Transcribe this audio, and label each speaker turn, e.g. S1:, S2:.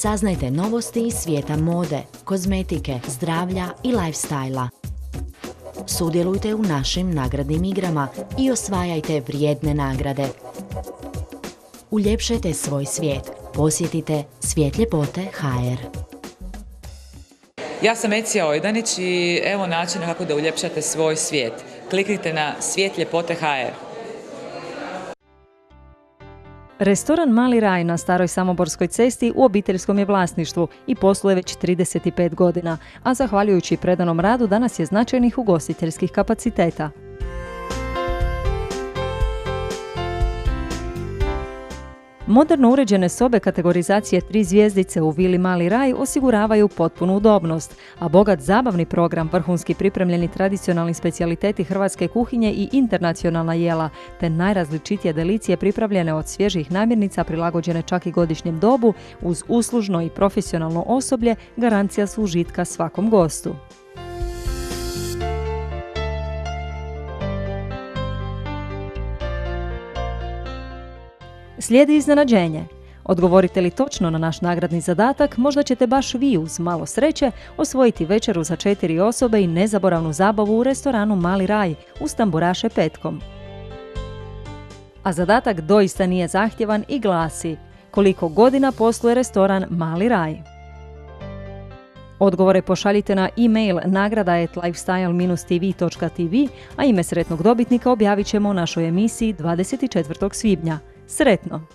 S1: Saznajte novosti iz svijeta mode, kozmetike, zdravlja i lifestyla. Sudjelujte u našim nagradnim igrama i osvajajte vrijedne nagrade. Uljepšajte svoj svijet. Posjetite Svijetljepote.hr.
S2: Ja sam Ecija Ojdanić i evo načina kako da uljepšate svoj svijet. Kliknite na Svijetljepote.hr.
S3: Restoran Mali raj na Staroj Samoborskoj cesti u obiteljskom je vlasništvu i posluje već 35 godina, a zahvaljujući predanom radu danas je značajnih ugostiteljskih kapaciteta. Moderno uređene sobe kategorizacije 3 zvjezdice u vili Mali raj osiguravaju potpunu udobnost, a bogat zabavni program, vrhunski pripremljeni tradicionalni specijaliteti hrvatske kuhinje i internacionalna jela, te najrazličitije delicije pripravljene od svježih namirnica prilagođene čak i godišnjem dobu, uz uslužno i profesionalno osoblje, garancija su užitka svakom gostu. Slijedi iznenađenje. Odgovorite li točno na naš nagradni zadatak, možda ćete baš vi uz malo sreće osvojiti večeru za 4 osobe i nezaboravnu zabavu u restoranu Mali raj uz tamburaše petkom. A zadatak doista nije zahtjevan i glasi: koliko godina posluje restoran Mali raj? Odgovore pošaljite na e-mail nagrada@lifestyle-tv.tv, a ime sretnog dobitnika objavit ćemo u našoj emisiji 24. svibnja. Sretno!